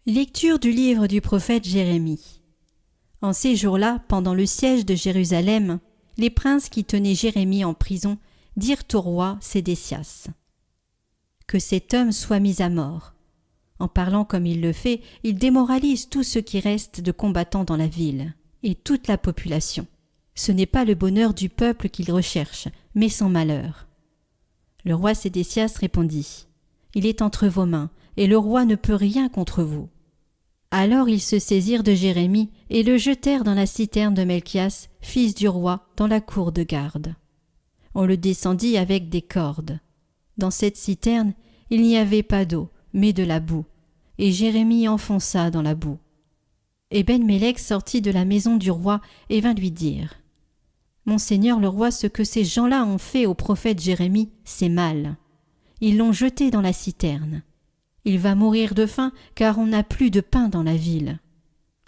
Lecture du livre du prophète Jérémie. En ces jours-là, pendant le siège de Jérusalem, les princes qui tenaient Jérémie en prison dirent au roi Sédécias : « Que cet homme soit mis à mort. En parlant comme il le fait, il démoralise tout ce qui reste de combattants dans la ville, et toute la population. Ce n'est pas le bonheur du peuple qu'il recherche, mais son malheur. » Le roi Sédécias répondit : « Il est entre vos mains, et le roi ne peut rien contre vous. » Alors ils se saisirent de Jérémie et le jetèrent dans la citerne de Melchias, fils du roi, dans la cour de garde. On le descendit avec des cordes. Dans cette citerne, il n'y avait pas d'eau, mais de la boue, et Jérémie enfonça dans la boue. Eben-Mélec sortit de la maison du roi et vint lui dire : « Mon seigneur le roi, ce que ces gens-là ont fait au prophète Jérémie, c'est mal. Ils l'ont jeté dans la citerne. Il va mourir de faim, car on n'a plus de pain dans la ville. »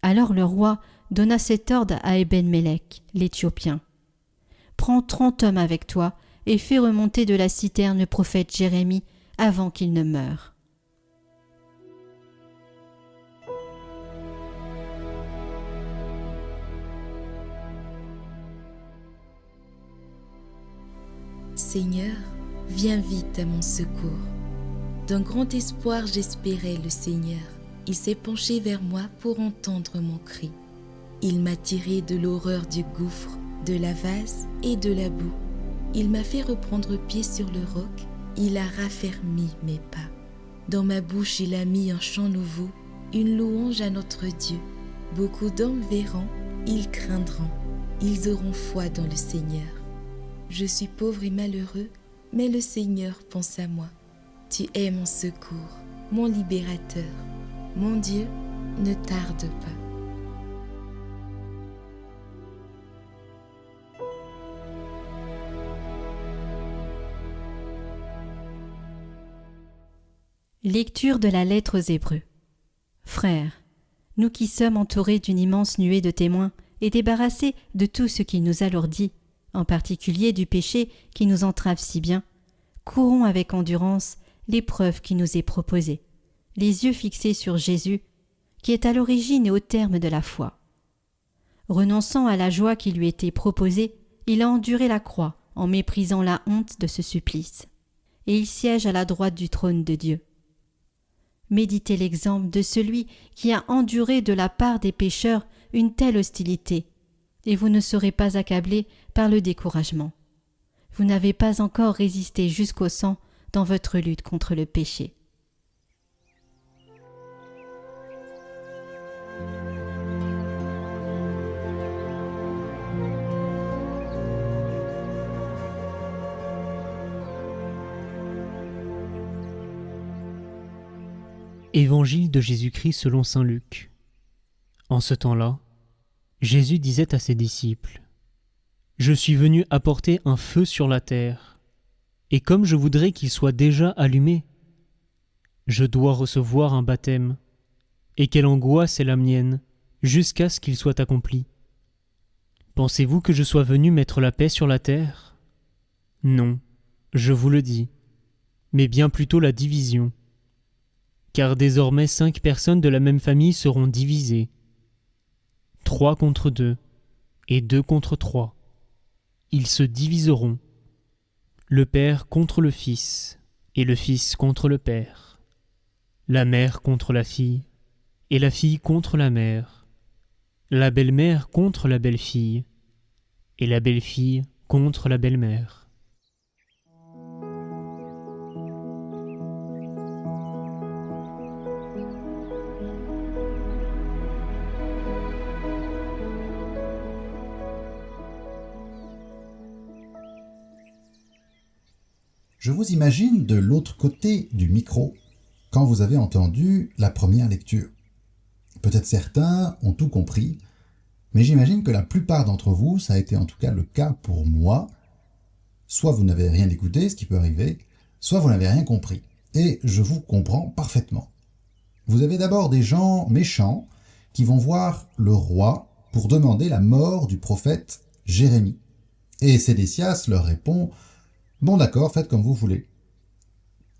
Alors le roi donna cet ordre à Eben-Mélec, l'Éthiopien : « Prends 30 hommes avec toi et fais remonter de la citerne le prophète Jérémie avant qu'il ne meure. » Seigneur, viens vite à mon secours. D'un grand espoir j'espérais le Seigneur. Il s'est penché vers moi pour entendre mon cri. Il m'a tiré de l'horreur du gouffre, de la vase et de la boue. Il m'a fait reprendre pied sur le roc. Il a raffermi mes pas. Dans ma bouche il a mis un chant nouveau, une louange à notre Dieu. Beaucoup d'hommes verront, ils craindront. Ils auront foi dans le Seigneur. Je suis pauvre et malheureux, mais le Seigneur pense à moi. Tu es mon secours, mon libérateur. Mon Dieu, ne tarde pas. Lecture de la lettre aux Hébreux. Frères, nous qui sommes entourés d'une immense nuée de témoins et débarrassés de tout ce qui nous alourdit, en particulier du péché qui nous entrave si bien, courons avec endurance l'épreuve qui nous est proposée, les yeux fixés sur Jésus, qui est à l'origine et au terme de la foi. Renonçant à la joie qui lui était proposée, il a enduré la croix en méprisant la honte de ce supplice, et il siège à la droite du trône de Dieu. Méditez l'exemple de celui qui a enduré de la part des pécheurs une telle hostilité, et vous ne serez pas accablés par le découragement. Vous n'avez pas encore résisté jusqu'au sang dans votre lutte contre le péché. Évangile de Jésus-Christ selon saint Luc. En ce temps-là, Jésus disait à ses disciples : « Je suis venu apporter un feu sur la terre, et comme je voudrais qu'il soit déjà allumé, je dois recevoir un baptême, et quelle angoisse est la mienne, jusqu'à ce qu'il soit accompli. Pensez-vous que je sois venu mettre la paix sur la terre ? Non, je vous le dis, mais bien plutôt la division. Car désormais 5 personnes de la même famille seront divisées. 3 contre 2, et 2 contre 3. Ils se diviseront. Le père contre le fils, et le fils contre le père. La mère contre la fille, et la fille contre la mère. La belle-mère contre la belle-fille, et la belle-fille contre la belle-mère. Je vous imagine de l'autre côté du micro quand vous avez entendu la première lecture. Peut-être certains ont tout compris, mais j'imagine que la plupart d'entre vous, ça a été en tout cas le cas pour moi. Soit vous n'avez rien écouté, ce qui peut arriver, soit vous n'avez rien compris. Et je vous comprends parfaitement. Vous avez d'abord des gens méchants qui vont voir le roi pour demander la mort du prophète Jérémie. Et Sédécias leur répond « Bon d'accord, faites comme vous voulez ».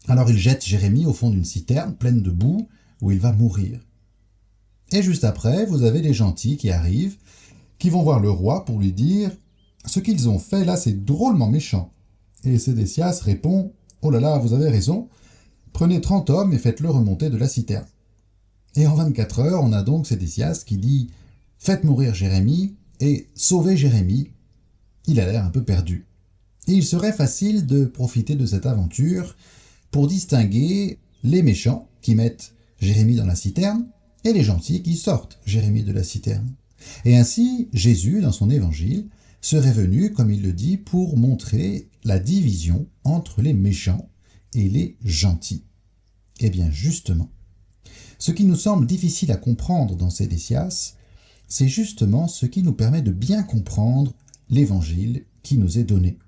Alors il jette Jérémie au fond d'une citerne pleine de boue où il va mourir. Et juste après, vous avez les gentils qui arrivent, qui vont voir le roi pour lui dire « Ce qu'ils ont fait là, c'est drôlement méchant ». Et Sédécias répond « Oh là là, vous avez raison, prenez 30 hommes et faites-le remonter de la citerne ». Et en 24 heures, on a donc Sédécias qui dit « Faites mourir Jérémie et sauvez Jérémie ». Il a l'air un peu perdu. Et il serait facile de profiter de cette aventure pour distinguer les méchants qui mettent Jérémie dans la citerne et les gentils qui sortent Jérémie de la citerne. Et ainsi, Jésus, dans son évangile, serait venu, comme il le dit, pour montrer la division entre les méchants et les gentils. Eh bien, justement, ce qui nous semble difficile à comprendre dans Sédécias, c'est justement ce qui nous permet de bien comprendre l'évangile qui nous est donné.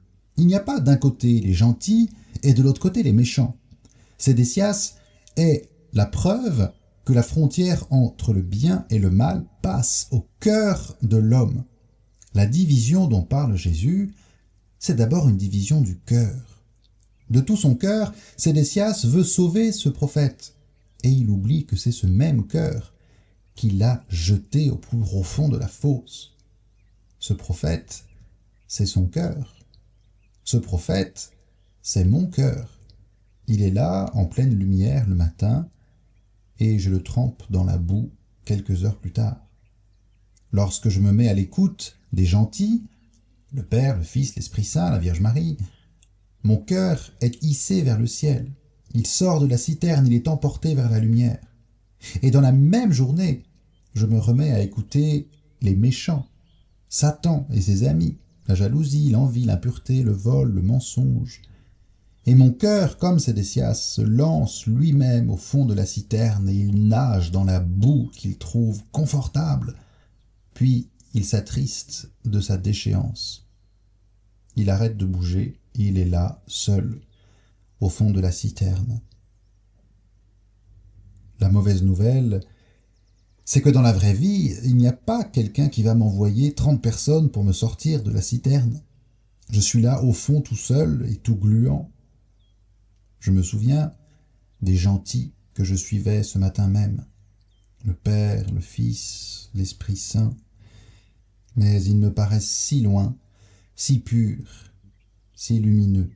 Il n'y a pas d'un côté les gentils et de l'autre côté les méchants. Sédécias est la preuve que la frontière entre le bien et le mal passe au cœur de l'homme. La division dont parle Jésus, c'est d'abord une division du cœur. De tout son cœur, Sédécias veut sauver ce prophète, et il oublie que c'est ce même cœur qui l'a jeté au plus profond de la fosse. Ce prophète, c'est son cœur. Ce prophète, c'est mon cœur. Il est là, en pleine lumière le matin, et je le trempe dans la boue quelques heures plus tard. Lorsque je me mets à l'écoute des gentils, le Père, le Fils, l'Esprit Saint, la Vierge Marie, mon cœur est hissé vers le ciel. Il sort de la citerne, il est emporté vers la lumière. Et dans la même journée, je me remets à écouter les méchants, Satan et ses amis, la jalousie, l'envie, l'impureté, le vol, le mensonge. Et mon cœur, comme Sédécias, se lance lui-même au fond de la citerne et il nage dans la boue qu'il trouve confortable. Puis il s'attriste de sa déchéance. Il arrête de bouger et il est là, seul, au fond de la citerne. La mauvaise nouvelle, c'est que dans la vraie vie, il n'y a pas quelqu'un qui va m'envoyer 30 personnes pour me sortir de la citerne. Je suis là au fond tout seul et tout gluant. Je me souviens des gentils que je suivais ce matin même, le Père, le Fils, l'Esprit Saint, mais ils me paraissent si loin, si purs, si lumineux.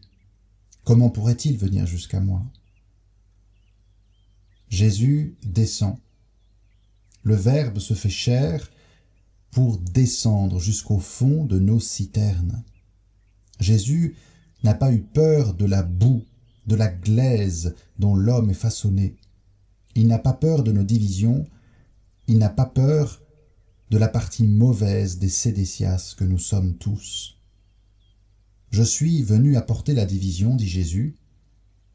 Comment pourrait-il venir jusqu'à moi? Jésus descend. Le Verbe se fait chair pour descendre jusqu'au fond de nos citernes. Jésus n'a pas eu peur de la boue, de la glaise dont l'homme est façonné. Il n'a pas peur de nos divisions, il n'a pas peur de la partie mauvaise des Sédécias que nous sommes tous. Je suis venu apporter la division, dit Jésus,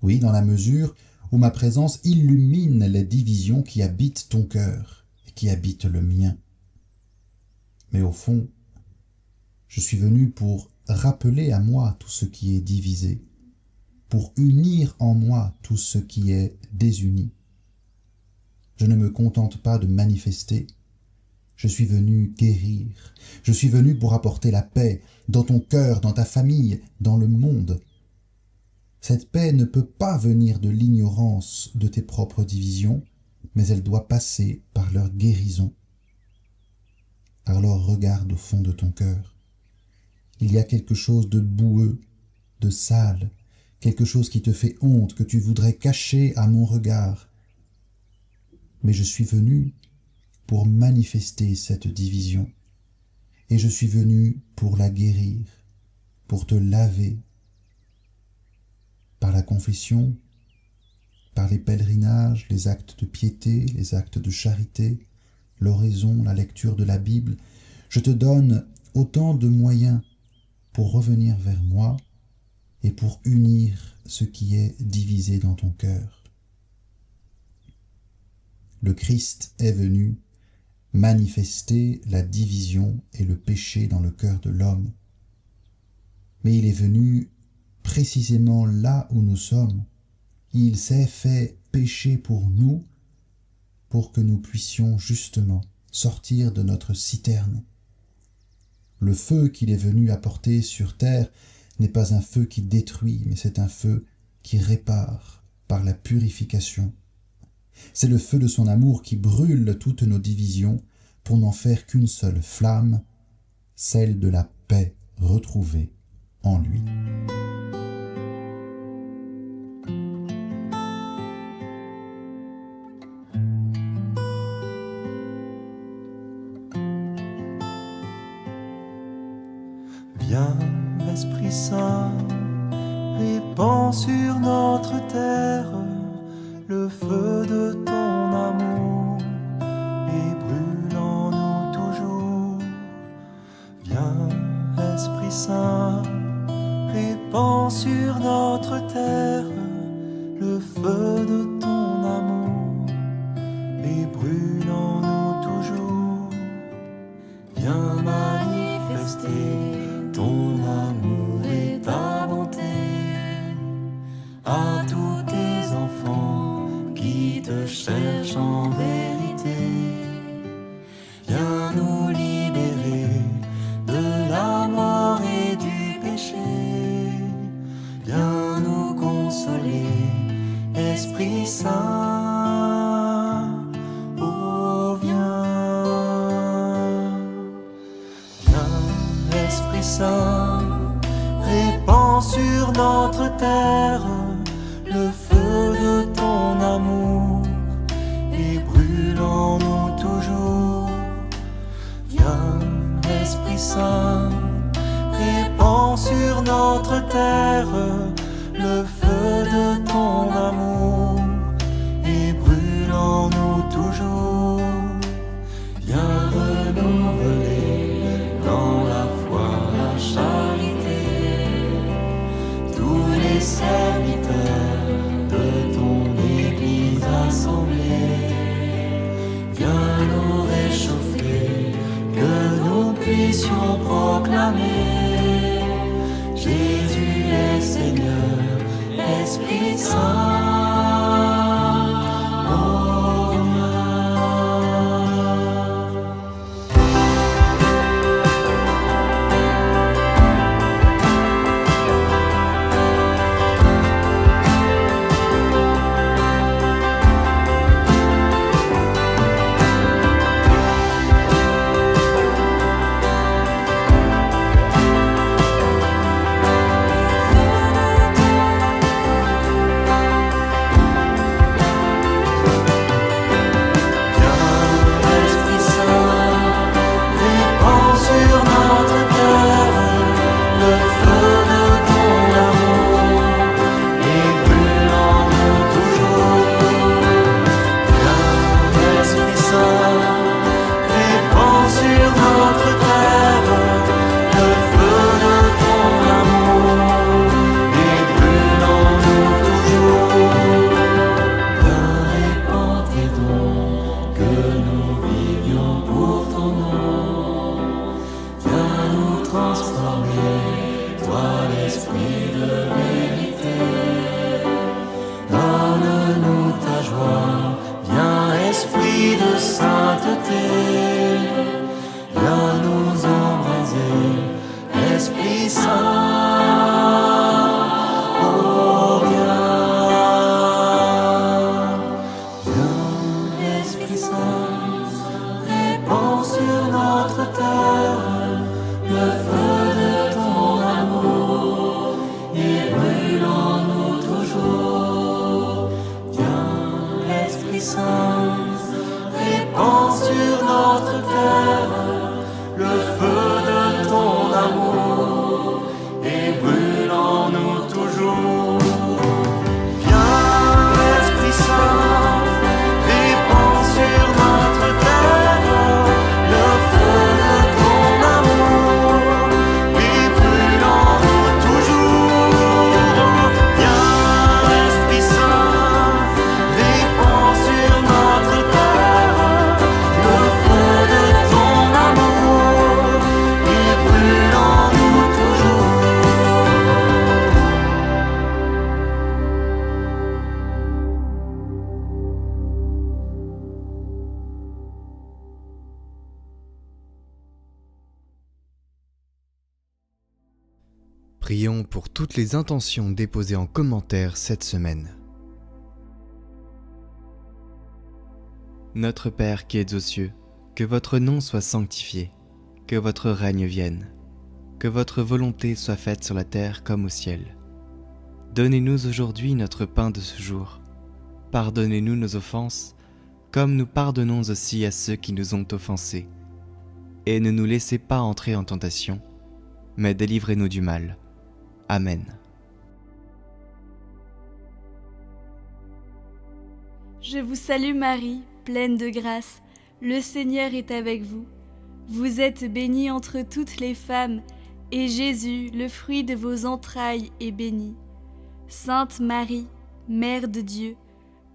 oui, dans la mesure où ma présence illumine les divisions qui habitent ton cœur et qui habitent le mien. Mais au fond, je suis venu pour rappeler à moi tout ce qui est divisé, pour unir en moi tout ce qui est désuni. Je ne me contente pas de manifester, je suis venu guérir, je suis venu pour apporter la paix dans ton cœur, dans ta famille, dans le monde. Cette paix ne peut pas venir de l'ignorance de tes propres divisions, mais elle doit passer par leur guérison. Alors regarde au fond de ton cœur. Il y a quelque chose de boueux, de sale, quelque chose qui te fait honte, que tu voudrais cacher à mon regard. Mais je suis venu pour manifester cette division, et je suis venu pour la guérir, pour te laver, par la confession, par les pèlerinages, les actes de piété, les actes de charité, l'oraison, la lecture de la Bible. Je te donne autant de moyens pour revenir vers moi et pour unir ce qui est divisé dans ton cœur. Le Christ est venu manifester la division et le péché dans le cœur de l'homme. Mais il est venu précisément là où nous sommes. Il s'est fait péché pour nous, pour que nous puissions justement sortir de notre citerne. Le feu qu'il est venu apporter sur terre n'est pas un feu qui détruit, mais c'est un feu qui répare par la purification. C'est le feu de son amour qui brûle toutes nos divisions pour n'en faire qu'une seule flamme, celle de la paix retrouvée en lui. Viens, Esprit Saint, répands sur notre terre le feu de ton amour et brûle en nous toujours. Viens, Esprit Saint, répands sur notre terre le feu de ton amour et brûle en nous toujours. Viens manifester ton amour et ta bonté à tous tes enfants qui te cherchent en vérité. Viens nous libérer de la mort et du péché. Viens nous consoler, Esprit Saint. Oh, viens. Viens, Esprit Saint, répands sur notre terre le feu de ton amour et brûle en nous toujours. Viens, Esprit Saint, répands sur notre terre le feu de ton amour et brûle en nous toujours. Viens renouveler dans la foi, la charité, tous les serviteurs de ton Église assemblée. Viens nous réchauffer, que nous puissions proclamer Jésus est Seigneur, Esprit Saint. Oh, viens. Prions pour toutes les intentions déposées en commentaire cette semaine. Notre Père qui es aux cieux, que votre nom soit sanctifié, que votre règne vienne, que votre volonté soit faite sur la terre comme au ciel. Donnez-nous aujourd'hui notre pain de ce jour. Pardonnez-nous nos offenses, comme nous pardonnons aussi à ceux qui nous ont offensés. Et ne nous laissez pas entrer en tentation, mais délivrez-nous du mal. Amen. Je vous salue Marie, pleine de grâce, le Seigneur est avec vous. Vous êtes bénie entre toutes les femmes, et Jésus, le fruit de vos entrailles, est béni. Sainte Marie, Mère de Dieu,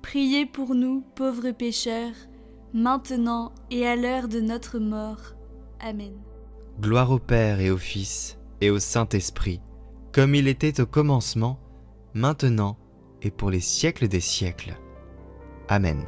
priez pour nous, pauvres pécheurs, maintenant et à l'heure de notre mort. Amen. Gloire au Père et au Fils et au Saint-Esprit, comme il était au commencement, maintenant et pour les siècles des siècles. Amen.